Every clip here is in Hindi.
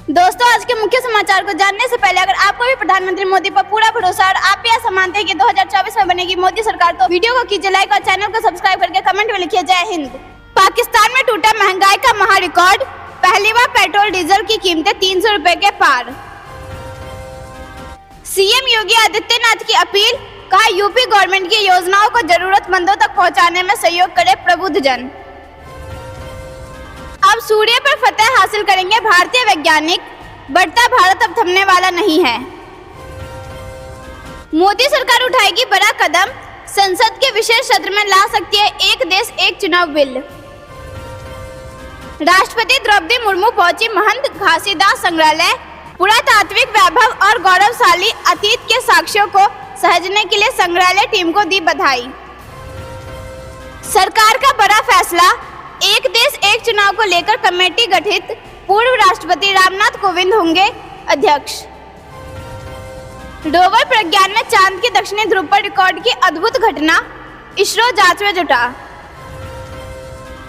दोस्तों, आज के मुख्य समाचार को जानने से पहले अगर आपको भी प्रधानमंत्री मोदी पर पूरा भरोसा और आप भी ऐसा मानते हैं कि 2024 में बनेगी मोदी सरकार, तो वीडियो को कीजिए लाइक और चैनल को सब्सक्राइब करके कमेंट में लिखिए जय हिंद। पाकिस्तान में टूटा महंगाई का महा रिकॉर्ड, पहली बार पेट्रोल डीजल की कीमतें 300 रुपए के पार। सीएम योगी आदित्यनाथ की अपील, कहा यूपी गवर्नमेंट की योजनाओं को जरूरतमंदों तक पहुंचाने में सहयोग करे प्रबुद्धजन। अब सूर्य पर फतह हासिल करेंगे भारतीय वैज्ञानिक, बढ़ता भारत अब थमने वाला नहीं है। मोदी सरकार उठाएगी बड़ा कदम, संसद के विशेष सत्र में ला सकती है एक देश एक चुनाव बिल। राष्ट्रपति द्रौपदी मुर्मू पहुंची महंत घासीदास संग्रहालय, पुरातात्विक वैभव और गौरवशाली अतीत के साक्ष्यों को सहेजने के लिए संग्रहालय टीम को दी बधाई। सरकार का बड़ा फैसला, एक देश एक चुनाव को लेकर कमेटी गठित, पूर्व राष्ट्रपति रामनाथ कोविंद होंगे अध्यक्ष। रोवर प्रज्ञान में चांद के दक्षिणी ध्रुव पर रिकॉर्ड की अद्भुत घटना, इसरो जांच में जुटा।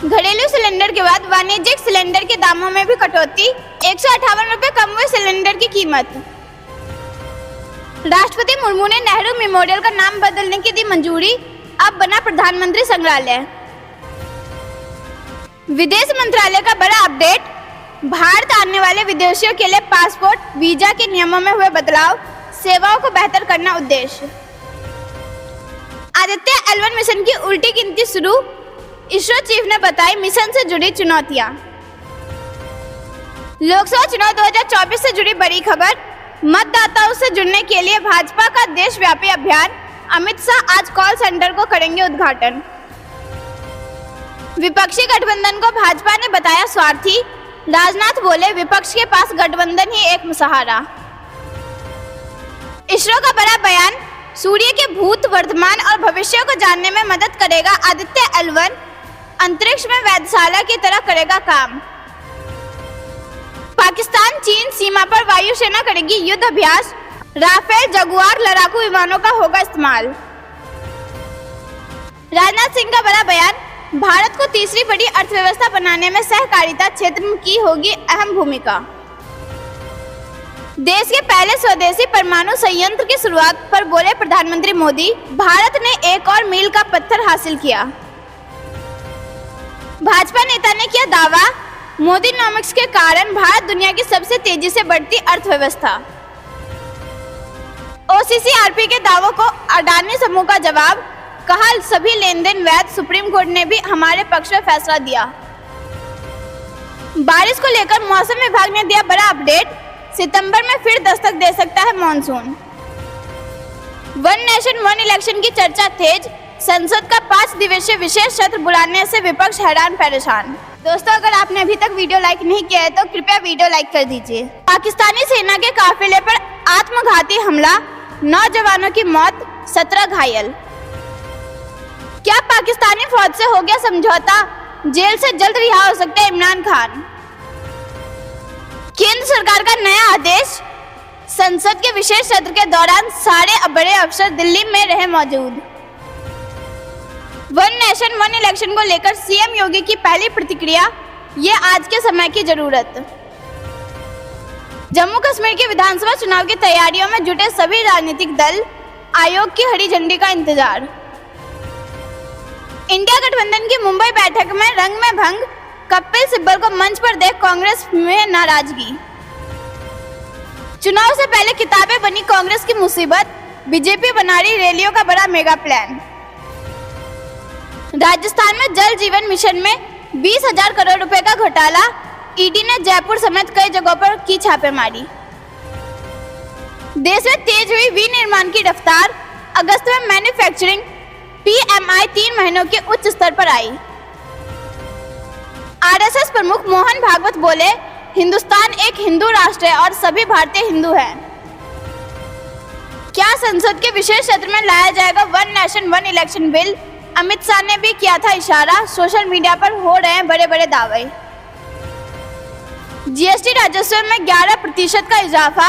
घरेलू सिलेंडर के बाद वाणिज्यिक सिलेंडर के दामों में भी कटौती, 158 रुपए कम हुई सिलेंडर की कीमत। राष्ट्रपति मुर्मू ने नेहरू मेमोरियल का नाम बदलने की दी मंजूरी, अब बना प्रधानमंत्री संग्रहालय। विदेश मंत्रालय का बड़ा अपडेट, भारत आने वाले विदेशियों के लिए पासपोर्ट वीजा के नियमों में हुए बदलाव, सेवाओं को बेहतर करना उद्देश्य। आदित्य L1 मिशन की उल्टी गिनती शुरू, इसरो चीफ ने बताई मिशन से जुड़ी चुनौतियां। लोकसभा चुनाव 2024 से जुड़ी बड़ी खबर, मतदाताओं से जुड़ने के लिए भाजपा का देशव्यापी अभियान, अमित शाह आज कॉल सेंटर को करेंगे उद्घाटन। विपक्षी गठबंधन को भाजपा ने बताया स्वार्थी, राजनाथ बोले विपक्ष के पास गठबंधन ही एक सहारा। इसरो का बड़ा बयान, सूर्य के भूत, वर्तमान और भविष्य को जानने में मदद करेगा आदित्य L1, अंतरिक्ष में वेधशाला की तरह करेगा काम। पाकिस्तान चीन सीमा पर वायुसेना करेगी युद्ध अभ्यास, राफेल जगुआर लड़ाकू विमानों का होगा इस्तेमाल। राजनाथ सिंह का बड़ा बयान, भारत को तीसरी बड़ी अर्थव्यवस्था बनाने में सहकारिता क्षेत्र की होगी अहम भूमिका। देश के पहले स्वदेशी परमाणु संयंत्र की शुरुआत पर बोले प्रधानमंत्री मोदी, भारत ने एक और मील का पत्थर हासिल किया। भाजपा नेता ने किया दावा, मोदीनॉमिक्स के कारण भारत दुनिया की सबसे तेजी से बढ़ती अर्थव्यवस्था। OCCRP के दावों को अडानी समूह का जवाब, कहा सभी लेन देन वैध, सुप्रीम कोर्ट ने भी हमारे पक्ष में फैसला दिया। बारिश को लेकर मौसम विभाग ने दिया बड़ा अपडेट, सितंबर में फिर दस्तक दे सकता है monsoon. One nation one election की चर्चा तेज, संसद का 5 दिवसीय विशेष सत्र बुलाने से विपक्ष हैरान परेशान। दोस्तों, अगर आपने अभी तक वीडियो लाइक नहीं किया है तो कृपया वीडियो लाइक कर दीजिए। पाकिस्तानी सेना के काफिले पर आत्मघाती हमला, 9 जवानों की मौत, 17 घायल। क्या पाकिस्तानी फौज से हो गया समझौता, जेल से जल्द रिहा हो सकते हैं इमरान खान। केंद्र सरकार का नया आदेश, संसद के विशेष सत्र के दौरान सारे बड़े अफसर दिल्ली में रहे मौजूद। वन नेशन वन इलेक्शन को लेकर सीएम योगी की पहली प्रतिक्रिया, ये आज के समय की जरूरत। जम्मू कश्मीर के विधानसभा चुनाव की तैयारियों में जुटे सभी राजनीतिक दल, आयोग की हरी झंडी का इंतजार। इंडिया गठबंधन की मुंबई बैठक में रंग में भंग, कपिल सिब्बल को मंच पर देख कांग्रेस में नाराजगी। चुनाव से पहले किताबें बनी कांग्रेस की मुसीबत, बीजेपी बना रही रैलियों का बड़ा मेगा प्लान। राजस्थान में जल जीवन मिशन में 20,000 करोड़ रुपए का घोटाला, ईडी ने जयपुर समेत कई जगहों पर की छापेमारी। देश में तेज हुई विनिर्माण की रफ्तार, अगस्त में मैन्युफैक्चरिंग PMI 3 महीनों के उच्च स्तर पर आई। RSS प्रमुख मोहन भागवत बोले, हिंदुस्तान एक हिंदू राष्ट्र है और सभी भारतीय हिंदू हैं। क्या संसद के विशेष सत्र में लाया जाएगा one nation one election bill, Amit Shah ने भी किया था इशारा, सोशल मीडिया पर हो रहे हैं बड़े बड़े दावे। GST राजस्व में 11% का इजाफा,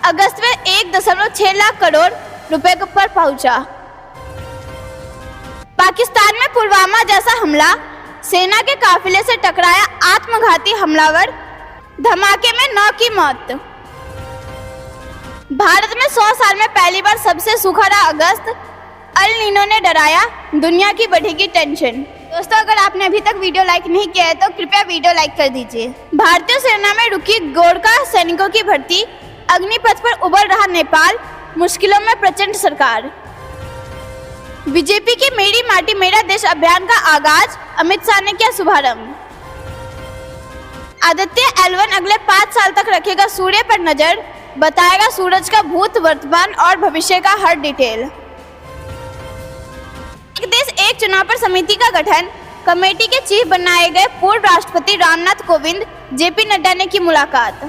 अगस्त में 1.6 लाख करोड़ रुपए पर पहुंचा। पाकिस्तान में पुलवामा जैसा हमला, सेना के काफिले से टकराया आत्मघाती हमलावर, धमाके में 9 की मौत। भारत में 100 साल में पहली बार सबसे सूखा रहा अगस्त। अल नीनो ने डराया, दुनिया की बढ़ेगी टेंशन। दोस्तों, अगर आपने अभी तक वीडियो लाइक नहीं किया है तो कृपया वीडियो लाइक कर दीजिए। भारतीय सेना में रुकी गोरखा सैनिकों की भर्ती। अग्निपथ पर उबल रहा नेपाल, मुश्किलों में प्रचंड सरकार। बीजेपी की मेरी माटी मेरा देश अभियान का आगाज, अमित शाह ने किया शुभारंभ। आदित्य L1 अगले 5 साल तक रखेगा सूर्य पर नजर, बताएगा सूरज का भूत, वर्तमान और भविष्य का हर डिटेल। एक देश एक चुनाव पर समिति का गठन, कमेटी के चीफ बनाए गए पूर्व राष्ट्रपति रामनाथ कोविंद, जेपी नड्डा ने की मुलाकात।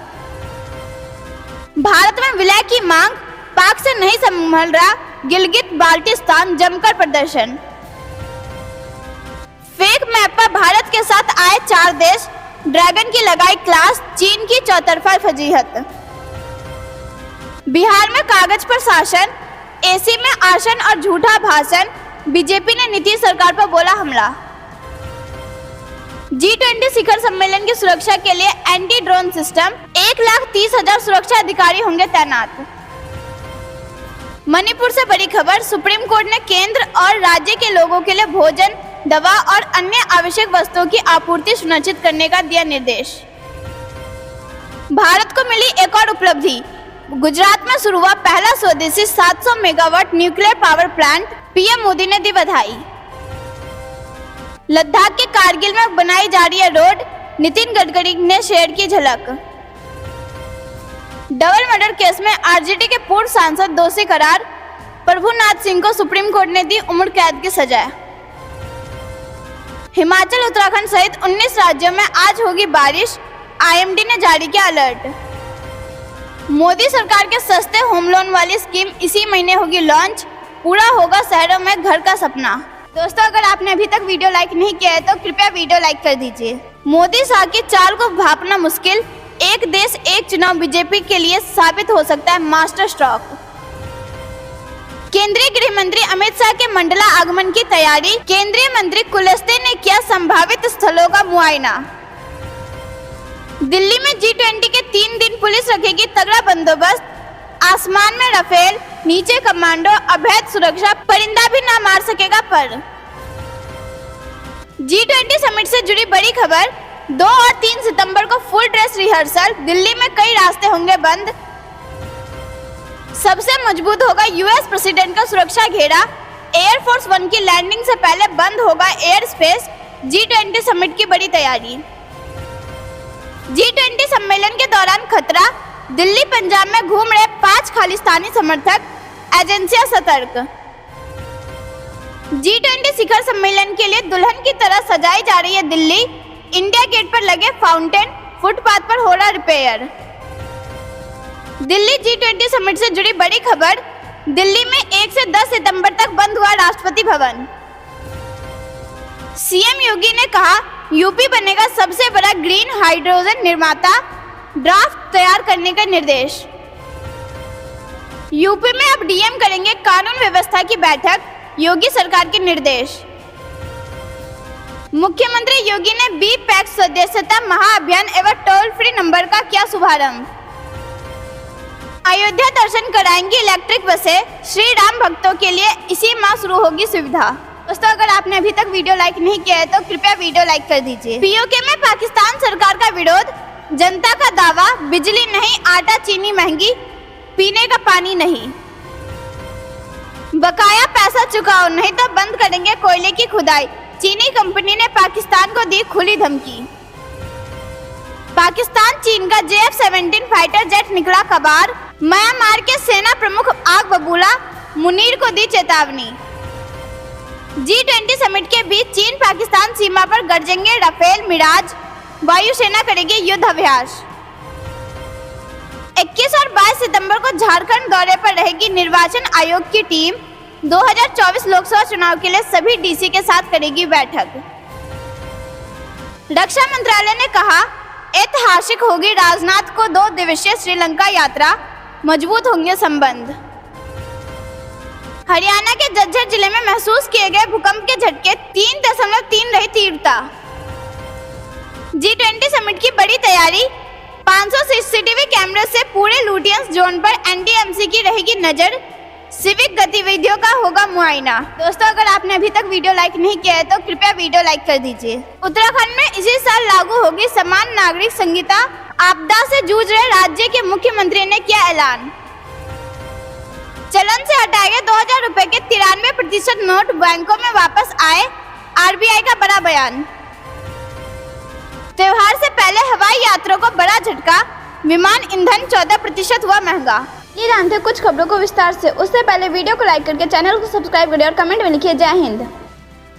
भारत में विलय की मांग, पाक से नहीं संभल रहा गिलगित बाल्टिस्तान, जमकर प्रदर्शन। फेक मैप पर भारत के साथ आए 4 देश, ड्रैगन की लगाई क्लास, चीन की चौतरफा फजीहत। बिहार में कागज पर शासन, एसी में आसन और झूठा भाषण, बीजेपी ने नीतीश सरकार पर बोला हमला। G20 शिखर सम्मेलन की सुरक्षा के लिए एंटी ड्रोन सिस्टम, 1,30,000 सुरक्षा अधिकारी होंगे तैनात। मणिपुर से बड़ी खबर, सुप्रीम कोर्ट ने केंद्र और राज्य के लोगों के लिए भोजन, दवा और अन्य आवश्यक वस्तुओं की आपूर्ति सुनिश्चित करने का दिया निर्देश। भारत को मिली एक और उपलब्धि, गुजरात में शुरू हुआ पहला स्वदेशी 700 megawatt nuclear power plant, PM Modi ने दी बधाई। लद्दाख के कारगिल में बनाई जा रही है रोड, नितिन गडकरी ने शेयर की झलक। डबल मर्डर केस में आरजेडी के पूर्व सांसद दोषी करार, प्रभुनाथ सिंह को सुप्रीम कोर्ट ने दी उम्र कैद की सजा। हिमाचल, उत्तराखंड सहित 19 राज्यों में आज होगी बारिश, आईएमडी ने जारी किया अलर्ट। मोदी सरकार के सस्ते होम लोन वाली स्कीम इसी महीने होगी लॉन्च, पूरा होगा शहरों में घर का सपना। दोस्तों, अगर आपने अभी तक वीडियो लाइक नहीं किया है तो कृपया वीडियो लाइक कर दीजिए। मोदी शाह की चाल को भांपना मुश्किल, एक देश एक चुनाव बीजेपी के लिए साबित हो सकता है मास्टर स्ट्रोक। केंद्रीय गृह मंत्री अमित शाह के मंडला आगमन की तैयारी, केंद्रीय मंत्री कुलस्ते ने किया संभावित स्थलों का मुआयना। दिल्ली में G20 के 3 दिन पुलिस रखेगी तगड़ा बंदोबस्त, आसमान में राफेल, नीचे कमांडो, अवैध सुरक्षा, परिंदा भी ना मार सकेगा पर। G20 समिट से जुड़ी बड़ी खबर, 2 और 3 सितंबर को फुल ड्रेस रिहर्सल, दिल्ली में कई रास्ते होंगे बंद। सबसे मजबूत होगा यूएस प्रेसिडेंट का सुरक्षा घेरा, एयरफोर्स 1 की लैंडिंग से पहले बंद होगा एयर स्पेस, G20 समिट की बड़ी तैयारी। G20 सम्मेलन के दौरान खतरा, दिल्ली पंजाब में घूम रहे 5 खालिस्तानी समर्थक, एजेंसियां सतर्क। G20 शिखर सम्मेलन के लिए दुल्हन की तरह सजाई जा रही है दिल्ली, इंडिया गेट पर लगे फाउंटेन, फुटपाथ पर हो रहा रिपेयर। दिल्ली G20 समिट से जुड़ी बड़ी खबर, दिल्ली में 1 से 10 सितंबर तक बंद हुआ राष्ट्रपति भवन। सीएम योगी ने कहा यूपी बनेगा सबसे बड़ा ग्रीन हाइड्रोजन निर्माता, ड्राफ्ट तैयार करने का निर्देश। यूपी में अब डीएम करेंगे कानून व्यवस्था की बैठक, योगी सरकार के निर्देश। मुख्यमंत्री योगी ने बी-पैक्स सदस्यता महाअभियान एवं टोल फ्री नंबर का किया शुभारंभ। अयोध्या दर्शन कराएंगी इलेक्ट्रिक बसें, श्री राम भक्तों के लिए इसी माह शुरू होगी सुविधा। दोस्तों, अगर आपने अभी तक वीडियो लाइक नहीं किया है तो कृपया वीडियो लाइक कर दीजिए। पीओके में पाकिस्तान सरकार का विरोध, जनता का दावा, बिजली नहीं, आटा चीनी महंगी, पीने का पानी नहीं। बकाया पैसा चुकाओ नहीं तो बंद करेंगे कोयले की खुदाई, चीनी कंपनी ने पाकिस्तान को दी खुली धमकी। पाकिस्तान चीन का JF-17 फाइटर जेट निकला कबार, म्यांमार के सेना प्रमुख आग बबूला, मुनीर को दी चेतावनी। G20 समिट के बीच चीन पाकिस्तान सीमा पर गरजेंगे राफेल, मिराज, वायुसेना करेगी युद्ध अभ्यास। 21 और 22 सितंबर को झारखंड दौरे पर रहेगी निर्वाचन आयोग की टीम, 2024 लोकसभा चुनाव के लिए सभी डीसी के साथ करेगी बैठक। रक्षा मंत्रालय ने कहा ऐतिहासिक होगी राजनाथ को 2 दिवसीय श्रीलंका यात्रा, मजबूत होंगे संबंध। हरियाणा के झज्जर जिले में महसूस किए गए भूकंप के झटके 3.3 रही तीव्रता। G20 समिट की बड़ी तैयारी, 500 सीसीटीवी कैमरे से पूरे लुटियंस जोन पर एनडीएमसी की रहेगी नजर, सिविक गतिविधियों का होगा मुआयना। दोस्तों, अगर आपने अभी तक वीडियो लाइक नहीं किया है तो कृपया वीडियो लाइक कर दीजिए। उत्तराखंड में इसी साल लागू होगी समान नागरिक संहिता, आपदा से जूझ रहे राज्य के मुख्यमंत्री ने किया ऐलान। चलन से हटाए गए 2000 रुपए के 93% नोट बैंकों में वापस आए, आरबीआई का बड़ा बयान। त्योहार से पहले हवाई यात्रियों को बड़ा झटका, विमान ईंधन 14% हुआ महंगा। ये जानते हैं कुछ खबरों को विस्तार से, उससे पहले वीडियो को लाइक करके चैनल को सब्सक्राइब करिए और कमेंट में लिखिए जय हिंद।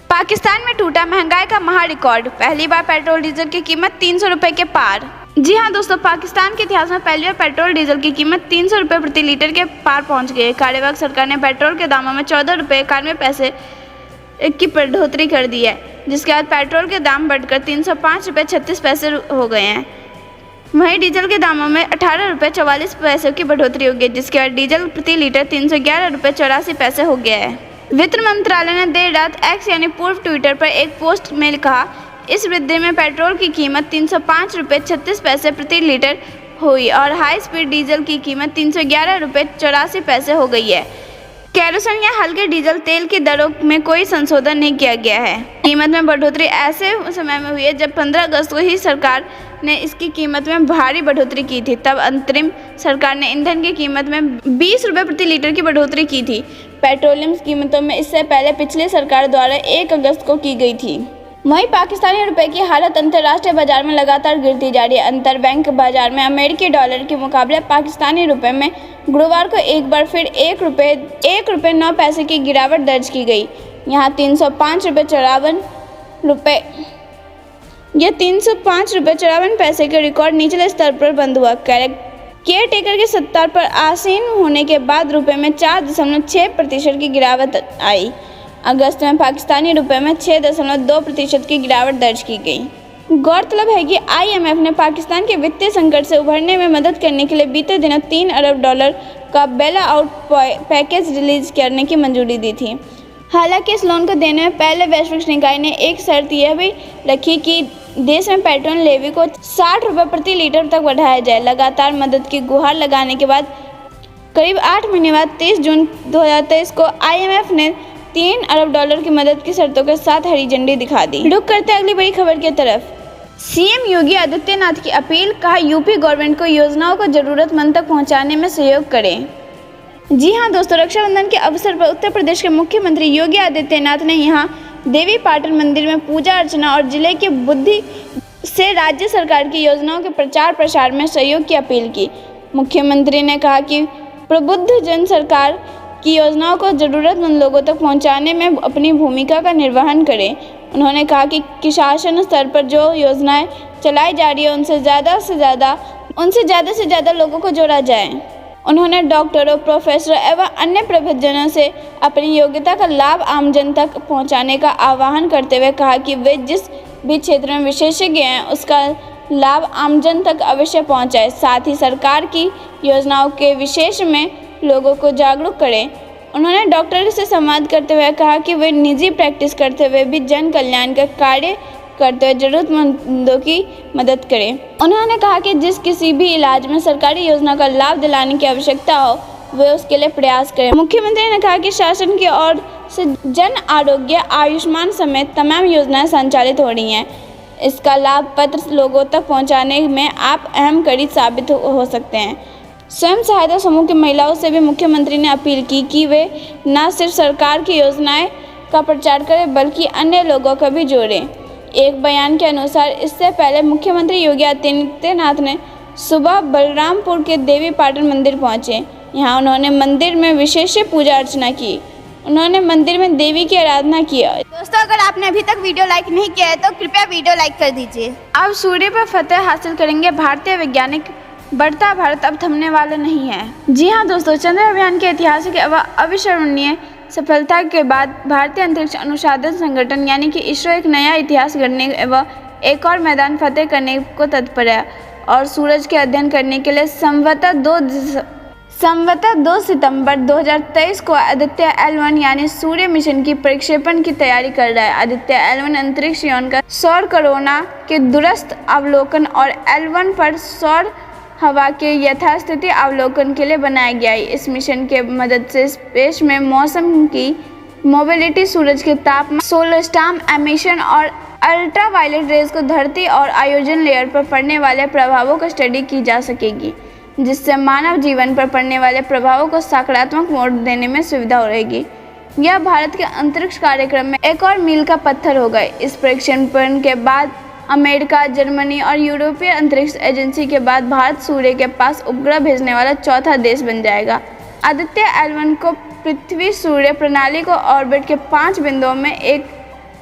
पाकिस्तान में टूटा महंगाई का महा रिकॉर्ड, पहली बार पेट्रोल डीजल की कीमत 300 रुपए के पार। जी हां दोस्तों, पाकिस्तान के इतिहास में पहली बार पेट्रोल डीजल की कीमत 300 रुपए प्रति लीटर के पार पहुंच गई है। कार्यवाहक सरकार ने पेट्रोल के दामों में 14 रुपए 91 पैसे की बढ़ोतरी कर दी है, जिसके बाद पेट्रोल के दाम बढ़कर 305 रुपए 36 पैसे हो गए हैं। वहीं डीजल के दामों में 18 रुपये 44 पैसे की बढ़ोतरी हो गई, जिसके बाद डीजल प्रति लीटर 311 रुपये 84 पैसे हो गया है। वित्त मंत्रालय ने देर रात एक्स यानी पूर्व ट्विटर पर एक पोस्ट में कहा, इस वृद्धि में पेट्रोल की कीमत 305 रुपये 36 पैसे प्रति लीटर हुई और हाई स्पीड डीजल की कीमत 311 रुपये 84 पैसे हो गई है। केरोसिन या हल्के डीजल तेल की दरों में कोई संशोधन नहीं किया गया है। कीमत में बढ़ोतरी ऐसे समय में हुई है जब 15 अगस्त को ही सरकार ने इसकी कीमत में भारी बढ़ोतरी की थी। तब अंतरिम सरकार ने ईंधन की कीमत में 20 रुपये प्रति लीटर की बढ़ोतरी की थी। पेट्रोलियम कीमतों में इससे पहले पिछली सरकार द्वारा 1 अगस्त को की गई थी। वहीं पाकिस्तानी रुपए की हालत अंतर्राष्ट्रीय बाजार में लगातार गिरती जा रही है। अंतरबैंक बाजार में अमेरिकी डॉलर के मुकाबले पाकिस्तानी रुपए में गुरुवार को एक बार फिर 1 रुपये 9 पैसे की गिरावट दर्ज की गई। यहाँ 305 रुपये 54 पैसे के रिकॉर्ड निचले स्तर पर बंद हुआ। केयर टेकर के सत्ता पर आसीन होने के बाद रुपए में 4.6% की गिरावट आई। अगस्त में पाकिस्तानी रुपए में 6.2% की गिरावट दर्ज की गई। गौरतलब है कि आईएमएफ ने पाकिस्तान के वित्तीय संकट से उभरने में मदद करने के लिए बीते दिनों $3 अरब का बेल आउट पैकेज रिलीज करने की मंजूरी दी थी। हालांकि इस लोन को देने में पहले वैश्विक निकाय ने एक शर्त यह भी रखी कि देश में पेट्रोल लेवी को 60 रुपये प्रति लीटर तक बढ़ाया जाए। लगातार मदद की गुहार लगाने के बाद करीब 8 महीने बाद 23 जून 2023 को आईएमएफ ने $3 अरब की मदद की शर्तों के साथ हरी झंडी दिखा दी। रुक करते अगली बड़ी खबर की तरफ। सीएम योगी आदित्यनाथ की अपील, कहा यूपी गवर्नमेंट को योजनाओं को जरूरतमंद तक पहुंचाने में सहयोग करें। जी हां दोस्तों, रक्षाबंधन के अवसर पर उत्तर प्रदेश के मुख्यमंत्री योगी आदित्यनाथ ने यहां देवी पाटन मंदिर में पूजा अर्चना और जिले के बुद्धि से राज्य सरकार की योजनाओं के प्रचार प्रसार में सहयोग की अपील की। मुख्यमंत्री ने कहा कि प्रबुद्ध जन सरकार की योजनाओं को ज़रूरतमंद लोगों तक पहुंचाने में अपनी भूमिका का निर्वहन करें। उन्होंने कहा कि शासन स्तर पर जो योजनाएं चलाई जा रही है उनसे ज़्यादा से ज़्यादा लोगों को जोड़ा जाए। उन्होंने डॉक्टरों, प्रोफेसरों एवं अन्य प्रबुद्धजनों से अपनी योग्यता का लाभ आमजन तक पहुंचाने का आह्वान करते हुए कहा कि वे जिस भी क्षेत्र में विशेषज्ञ हैं उसका लाभ आमजन तक अवश्य पहुंचाए। साथ ही सरकार की योजनाओं के विशेष में लोगों को जागरूक करें। उन्होंने डॉक्टरों से संवाद करते हुए कहा कि वे निजी प्रैक्टिस करते हुए भी जन कल्याण का कार्य करते हुए जरूरतमंदों की मदद करें। उन्होंने कहा कि जिस किसी भी इलाज में सरकारी योजना का लाभ दिलाने की आवश्यकता हो वे उसके लिए प्रयास करें। मुख्यमंत्री ने कहा कि शासन की ओर से जन आरोग्य, आयुष्मान समेत तमाम योजनाएं संचालित हो रही हैं। इसका लाभ पत्र लोगों तक पहुंचाने में आप अहम कड़ी साबित हो सकते हैं। स्वयं सहायता समूह की महिलाओं से भी मुख्यमंत्री ने अपील की कि वे न सिर्फ सरकार की योजनाएं का प्रचार करें बल्कि अन्य लोगों को भी जोड़ें। एक बयान के अनुसार इससे पहले मुख्यमंत्री योगी आदित्यनाथ ने सुबह बलरामपुर के देवी पाटन मंदिर पहुंचे। यहां उन्होंने मंदिर में विशेष पूजा अर्चना की। उन्होंने मंदिर में देवी की आराधना की। दोस्तों, अगर आपने अभी तक वीडियो लाइक नहीं किया है तो कृपया वीडियो लाइक कर दीजिए। अब सूर्य पर फतेह हासिल करेंगे भारतीय वैज्ञानिक, बढ़ता भारत अब थमने वाला नहीं है। जी हाँ दोस्तों, चंद्र अभियान के ऐतिहासिक एवं अविस्मरणीय सफलता के बाद भारतीय अंतरिक्ष अनुसंधान संगठन यानी कि इसरो एक नया इतिहास गढ़ने एवं एक और मैदान फतेह करने को तत्पर है और सूरज के अध्ययन करने के लिए संभवतः संभवतः 2 सितंबर 2023 को आदित्य L1 यानी सूर्य मिशन की प्रक्षेपण की तैयारी कर रहा है। आदित्य L1 अंतरिक्ष यान का सौर कोरोना के दूरस्थ अवलोकन और L1 पर सौर हवा के यथास्थिति अवलोकन के लिए बनाया गया है। इस मिशन के मदद से स्पेस में मौसम की मोबिलिटी, सूरज के तापमान, सोलर स्टॉर्म एमिशन और अल्ट्रावायलेट रेज को धरती और आयोजन लेयर पर पड़ने वाले प्रभावों को स्टडी की जा सकेगी, जिससे मानव जीवन पर पड़ने वाले प्रभावों को सकारात्मक मोड़ देने में सुविधा रहेगी। यह भारत के अंतरिक्ष कार्यक्रम में एक और मील का पत्थर होगा। इस प्रक्षेपण के बाद अमेरिका, जर्मनी और यूरोपीय अंतरिक्ष एजेंसी के बाद भारत सूर्य के पास उपग्रह भेजने वाला चौथा देश बन जाएगा। आदित्य L1 को पृथ्वी सूर्य प्रणाली को ऑर्बिट के 5 बिंदुओं में एक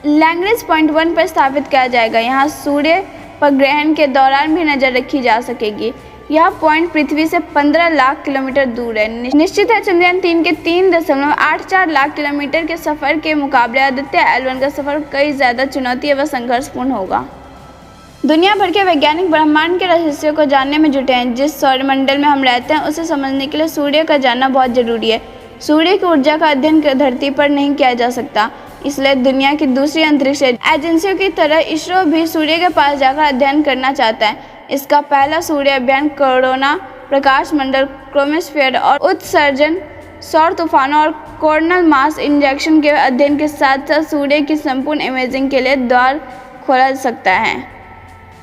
लैग्रेंज पॉइंट 1 पर स्थापित किया जाएगा। यहाँ सूर्य पर ग्रहण के दौरान भी नजर रखी जा सकेगी। यह पॉइंट पृथ्वी से 15 लाख किलोमीटर दूर है। निश्चित है चंद्रयान 3 के 3.84 लाख किलोमीटर के सफर के मुकाबले आदित्य L1 का सफर कई ज्यादा चुनौती एवं संघर्षपूर्ण होगा। दुनिया भर के वैज्ञानिक ब्रह्मांड के रहस्यों को जानने में जुटे हैं। जिस सौरमंडल में हम रहते हैं उसे समझने के लिए सूर्य का जानना बहुत जरूरी है। सूर्य की ऊर्जा का अध्ययन धरती पर नहीं किया जा सकता, इसलिए दुनिया की दूसरी अंतरिक्ष एजेंसियों की तरह इसरो भी सूर्य के पास जाकर अध्ययन करना चाहता है। इसका पहला सूर्य अभियान कोरोना, प्रकाश मंडल, क्रोमोस्फीयर और उत्सर्जन, सौर तूफानों और कोरोनल मास इंजेक्शन के अध्ययन के साथ साथ सूर्य की संपूर्ण इमेजिंग के लिए द्वार खोला सकता है।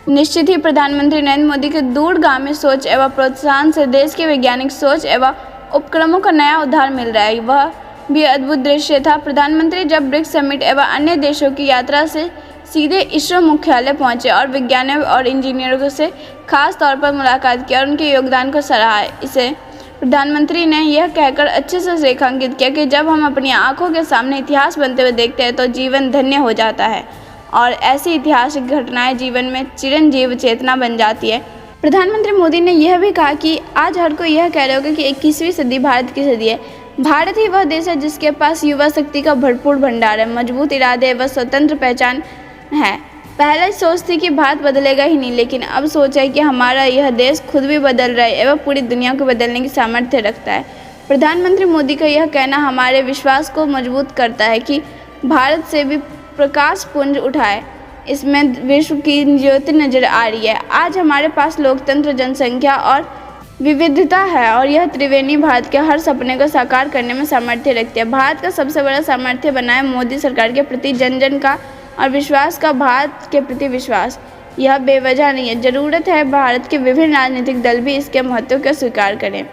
निश्चित ही प्रधानमंत्री नरेंद्र मोदी के दूरगामी सोच एवं प्रोत्साहन से देश के वैज्ञानिक सोच एवं उपक्रमों का नया उद्धार मिल रहा है। वह भी अद्भुत दृश्य था। प्रधानमंत्री जब ब्रिक्स समिट एवं अन्य देशों की यात्रा से सीधे इसरो मुख्यालय पहुंचे और वैज्ञानिकों और इंजीनियरों से खास तौर पर मुलाकात की और उनके योगदान को सराहा। इसे प्रधानमंत्री ने यह कहकर अच्छे से रेखांकित किया कि जब हम अपनी आंखों के सामने इतिहास बनते हुए देखते हैं तो जीवन धन्य हो जाता है और ऐसी ऐतिहासिक घटनाएं जीवन में चिरंजीव चेतना बन जाती है। प्रधानमंत्री मोदी ने यह भी कहा कि आज हर कोई यह कह रहा होगा कि 21वीं सदी भारत की सदी है। भारत ही वह देश है जिसके पास युवा शक्ति का भरपूर भंडार है, मजबूत इरादे व स्वतंत्र पहचान है। पहले सोच थी कि भारत बदलेगा ही नहीं, लेकिन अब सोच है कि हमारा यह देश खुद भी बदल रहा है एवं पूरी दुनिया को बदलने की सामर्थ्य रखता है। प्रधानमंत्री मोदी का यह कहना हमारे विश्वास को मजबूत करता है कि भारत से भी प्रकाश पुंज उठाए, इसमें विश्व की ज्योति नजर आ रही है। आज हमारे पास लोकतंत्र, जनसंख्या और विविधता है और यह त्रिवेणी भारत के हर सपने को साकार करने में सामर्थ्य रखती है। भारत का सबसे बड़ा सामर्थ्य बना है मोदी सरकार के प्रति जन जन का और विश्वास का भारत के प्रति विश्वास। यह बेवजह नहीं है। जरूरत है भारत के विभिन्न राजनीतिक दल भी इसके महत्व को स्वीकार करें।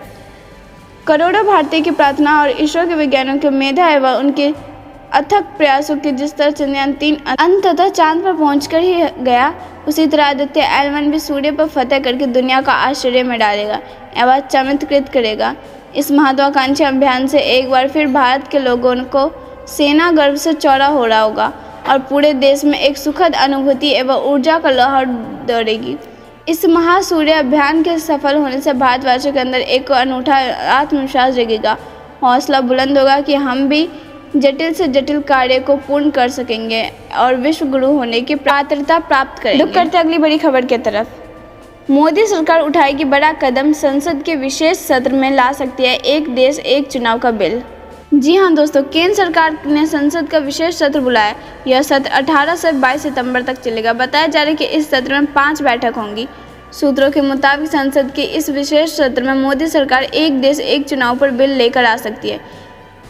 करोड़ों भारतीय की प्रार्थना और इसरो के वैज्ञानिकों की मेधा एवं उनके अथक प्रयासों के जिस तरह चंद्रयान 3 अंततः चांद पर पहुंचकर ही गया, उसी तरह आदित्य L1 भी सूर्य पर फतह करके दुनिया का आश्चर्य में डालेगा एवं चमत्कृत करेगा। इस महत्वाकांक्षी अभियान से एक बार फिर भारत के लोगों को सेना गर्व से चौड़ा हो रहा होगा और पूरे देश में एक सुखद अनुभूति एवं ऊर्जा का लहर दौड़ेगी। इस महासूर्य अभियान के सफल होने से भारतवासियों के अंदर एक अनूठा आत्मविश्वास जगेगा, हौसला बुलंद होगा कि हम भी जटिल से जटिल कार्य को पूर्ण कर सकेंगे और विश्व गुरु होने की पात्रता प्राप्त करेंगे। रुक करते अगली बड़ी खबर की तरफ। मोदी सरकार उठाएगी बड़ा कदम, संसद के विशेष सत्र में ला सकती है एक देश एक चुनाव का बिल। जी हां दोस्तों, केंद्र सरकार ने संसद का विशेष सत्र बुलाया। यह सत्र 18 से 22 सितंबर तक चलेगा। बताया जा रहा है कि इस सत्र में 5 बैठक होंगी। सूत्रों के मुताबिक संसद के इस विशेष सत्र में मोदी सरकार एक देश एक चुनाव पर बिल लेकर आ सकती है।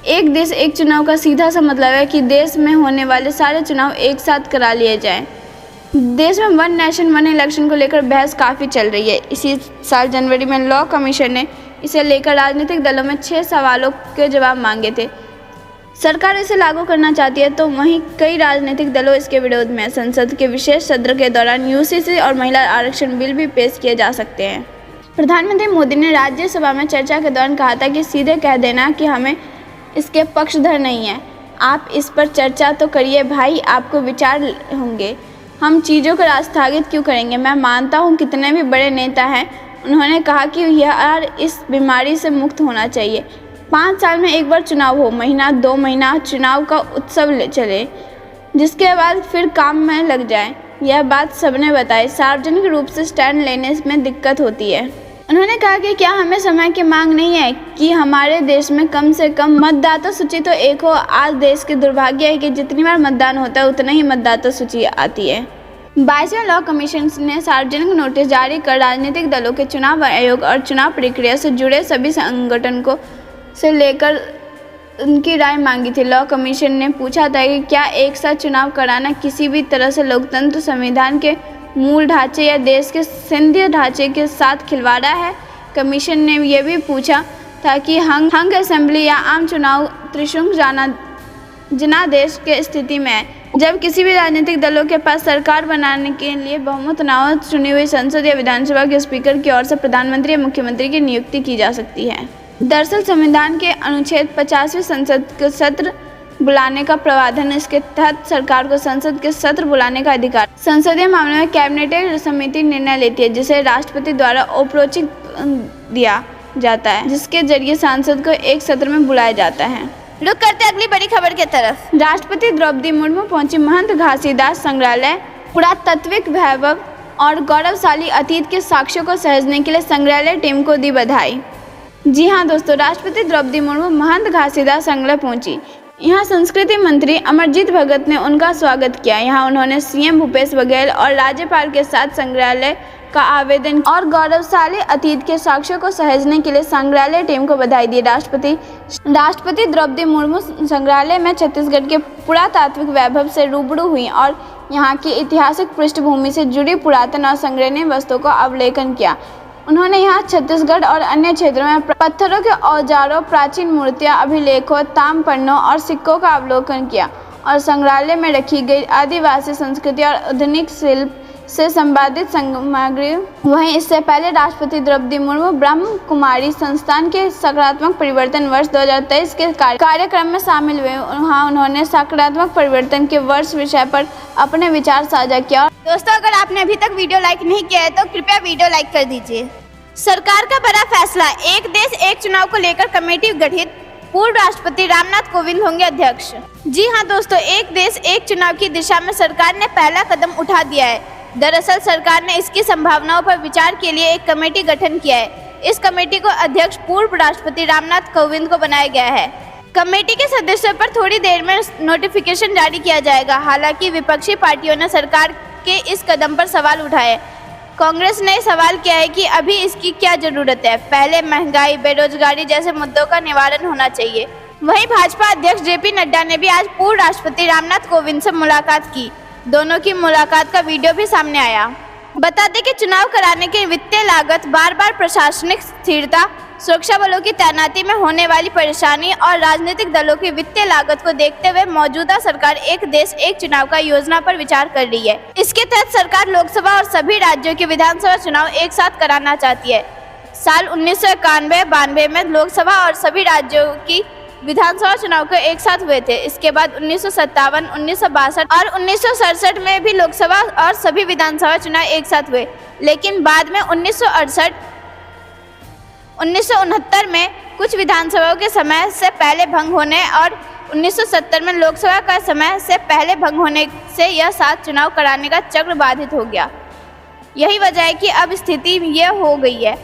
एक देश एक चुनाव का सीधा सा मतलब है कि देश में होने वाले सारे चुनाव एक साथ करा लिए जाएं। देश में वन नेशन वन इलेक्शन को लेकर बहस काफ़ी चल रही है। इसी साल जनवरी में लॉ कमीशन ने इसे लेकर राजनीतिक दलों में 6 सवालों के जवाब मांगे थे। सरकार इसे लागू करना चाहती है तो वहीं कई राजनीतिक दलों इसके विरोध में। संसद के विशेष सत्र के दौरान यूसीसी और महिला आरक्षण बिल भी पेश किए जा सकते हैं। प्रधानमंत्री मोदी ने राज्यसभा में चर्चा के दौरान कहा था कि सीधे कह देना कि हमें इसके पक्षधर नहीं है, आप इस पर चर्चा तो करिए भाई, आपको विचार होंगे, हम चीज़ों को आस्थगित क्यों करेंगे। मैं मानता हूँ कितने भी बड़े नेता हैं, उन्होंने कहा कि यार इस बीमारी से मुक्त होना चाहिए। 5 साल में एक बार चुनाव हो, महीना 2 महीना चुनाव का उत्सव चले, जिसके बाद फिर काम में लग जाए। यह बात सबने बताई। सार्वजनिक रूप से स्टैंड लेने में दिक्कत होती है। उन्होंने कहा कि क्या हमें समय की मांग नहीं है कि हमारे देश में कम से कम मतदाता सूची तो एक हो। आज देश के दुर्भाग्य है कि जितनी बार मतदान होता है उतना ही मतदाता सूची आती है। 22वें लॉ कमीशन ने सार्वजनिक नोटिस जारी कर राजनीतिक दलों के चुनाव आयोग और चुनाव प्रक्रिया से जुड़े सभी संगठन को से लेकर उनकी राय मांगी थी। लॉ कमीशन ने पूछा था कि क्या एक साथ चुनाव कराना किसी भी तरह से लोकतंत्र, संविधान के मूल ढांचे या देश के संघीय ढांचे के साथ खिलवाड़ है। कमीशन ने यह भी पूछा था कि हंग असेंबली या आम चुनाव त्रिशंकु जनादेश के स्थिति में है, जब किसी भी राजनीतिक दलों के पास सरकार बनाने के लिए बहुमत न हो, चुनी हुई संसद या विधानसभा के स्पीकर की ओर से प्रधानमंत्री या मुख्यमंत्री की नियुक्ति की जा सकती है। दरअसल संविधान के अनुच्छेद 50वें संसद के सत्र बुलाने का प्रावधान, इसके तहत सरकार को संसद के सत्र बुलाने का अधिकार संसदीय मामलों में कैबिनेट समिति निर्णय लेती है, जिसे राष्ट्रपति द्वारा औपचारिक दिया जाता है, जिसके जरिए सांसद को एक सत्र में बुलाया जाता है। रुक करते अगली बड़ी खबर की तरफ। राष्ट्रपति द्रौपदी मुर्मू पहुंची महंत घासीदास संग्रहालय। पुरातात्विक वैभव और गौरवशाली अतीत के साक्ष्यों को सहेजने के लिए संग्रहालय टीम को दी बधाई। जी हाँ दोस्तों, राष्ट्रपति द्रौपदी मुर्मू महंत घासीदास संग्रहालय पहुंची। यहाँ संस्कृति मंत्री अमरजीत भगत ने उनका स्वागत किया। यहाँ उन्होंने सीएम भूपेश बघेल और राज्यपाल के साथ संग्रहालय का आवेदन और गौरवशाली अतीत के साक्ष्यों को सहेजने के लिए संग्रहालय टीम को बधाई दी। राष्ट्रपति द्रौपदी मुर्मू संग्रहालय में छत्तीसगढ़ के पुरातात्विक वैभव से रूबरू हुई और यहाँ की ऐतिहासिक पृष्ठभूमि से जुड़ी पुरातन और संग्रहणीय वस्तुओं का अवलोकन किया। उन्होंने यहाँ छत्तीसगढ़ और अन्य क्षेत्रों में पत्थरों के औजारों, प्राचीन मूर्तियाँ, अभिलेखों, ताम्रपन्नों और सिक्कों का अवलोकन किया और संग्रहालय में रखी गई आदिवासी संस्कृति और आधुनिक शिल्प से संबंधित सामग्री। वहीं इससे पहले राष्ट्रपति द्रौपदी मुर्मू ब्रह्म कुमारी संस्थान के सकारात्मक परिवर्तन वर्ष 2023 के कार्यक्रम में शामिल हुए। वहाँ उन्होंने सकारात्मक परिवर्तन के वर्ष विषय पर अपने विचार साझा किया। दोस्तों, अगर आपने अभी तक वीडियो लाइक नहीं किया है तो कृपया वीडियो लाइक कर दीजिए। सरकार का बड़ा फैसला, एक देश एक चुनाव को लेकर कमेटी गठित, पूर्व राष्ट्रपति रामनाथ कोविंद होंगे अध्यक्ष। जी हाँ दोस्तों, एक देश एक चुनाव की दिशा में सरकार ने पहला कदम उठा दिया है। दरअसल सरकार ने इसकी संभावनाओं पर विचार के लिए एक कमेटी गठन किया है। इस कमेटी को अध्यक्ष पूर्व राष्ट्रपति रामनाथ कोविंद को बनाया गया है। कमेटी के सदस्यों पर थोड़ी देर में नोटिफिकेशन जारी किया जाएगा। हालांकि विपक्षी पार्टियों ने सरकार के इस कदम पर सवाल उठाए। कांग्रेस ने सवाल किया है कि अभी इसकी क्या जरूरत है, पहले महंगाई, बेरोजगारी जैसे मुद्दों का निवारण होना चाहिए। वहीं भाजपा अध्यक्ष जेपी नड्डा ने भी आज पूर्व राष्ट्रपति रामनाथ कोविंद से मुलाकात की। दोनों की मुलाकात का वीडियो भी सामने आया। बता दें कि चुनाव कराने की वित्तीय लागत, बार प्रशासनिक स्थिरता, सुरक्षा बलों की तैनाती में होने वाली परेशानी और राजनीतिक दलों की वित्तीय लागत को देखते हुए मौजूदा सरकार एक देश एक चुनाव का योजना पर विचार कर रही है। इसके तहत सरकार लोकसभा और सभी राज्यों के विधानसभा चुनाव एक साथ कराना चाहती है। साल 1991-92 में लोकसभा और सभी राज्यों की विधानसभा चुनाव को एक साथ हुए थे। इसके बाद 1957, 1962 और 1967 में भी लोकसभा और सभी विधानसभा चुनाव एक साथ हुए, लेकिन बाद में 1968, 1969 में कुछ विधानसभाओं के समय से पहले भंग होने और 1970 में लोकसभा का समय से पहले भंग होने से यह साथ चुनाव कराने का चक्र बाधित हो गया। यही वजह है कि अब स्थिति यह हो गई है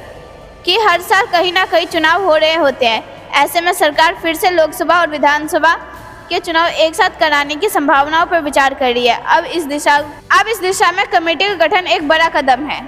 कि हर साल कहीं ना कहीं चुनाव हो रहे होते हैं। ऐसे में सरकार फिर से लोकसभा और विधानसभा के चुनाव एक साथ कराने की संभावनाओं पर विचार कर रही है। अब इस दिशा में कमेटी का गठन एक बड़ा कदम है।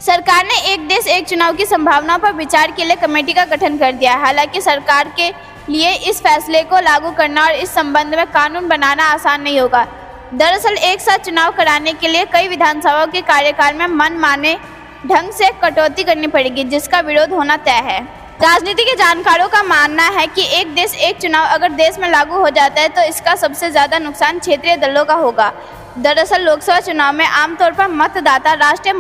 सरकार ने एक देश एक चुनाव की संभावनाओं पर विचार के लिए कमेटी का गठन कर दिया है। हालांकि सरकार के लिए इस फैसले को लागू करना और इस संबंध में कानून बनाना आसान नहीं होगा। दरअसल एक साथ चुनाव कराने के लिए कई विधानसभाओं के कार्यकाल में मनमाने ढंग से कटौती करनी पड़ेगी, जिसका विरोध होना तय है। राजनीति के जानकारों का मानना है कि एक देश एक चुनाव अगर देश में लागू हो जाता है तो इसका सबसे ज्यादा नुकसान क्षेत्रीय दलों का होगा। दरअसल लोकसभा चुनाव में आमतौर पर मतदाता राष्ट्रीय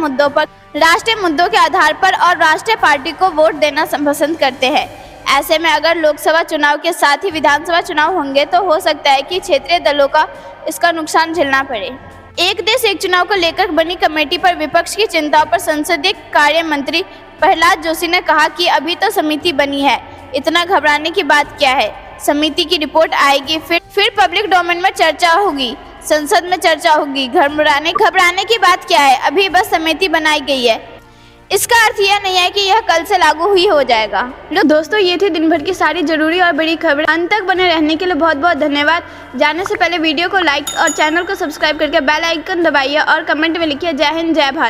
मुद्दों के आधार पर और राष्ट्रीय पार्टी को वोट देना पसंद करते हैं। ऐसे में अगर लोकसभा चुनाव के साथ ही विधानसभा चुनाव होंगे तो हो सकता है कि क्षेत्रीय दलों का इसका नुकसान झेलना पड़े। एक देश एक चुनाव को लेकर बनी कमेटी पर विपक्ष की चिंताओं पर संसदीय कार्य मंत्री प्रहलाद जोशी ने कहा कि अभी तो समिति बनी है, इतना घबराने की बात क्या है। समिति की रिपोर्ट आएगी, फिर पब्लिक डोमेन में चर्चा होगी, संसद में चर्चा होगी। घबराने की बात क्या है, अभी बस समिति बनाई गई है। इसका अर्थ यह नहीं है कि यह कल से लागू ही हो जाएगा। दोस्तों, ये थी दिन भर की सारी जरूरी और बड़ी खबरें। अंत तक बने रहने के लिए बहुत बहुत धन्यवाद। जाने से पहले वीडियो को लाइक और चैनल को सब्सक्राइब करके बेल आइकन दबाइए और कमेंट में लिखिए जय हिंद जय भारत।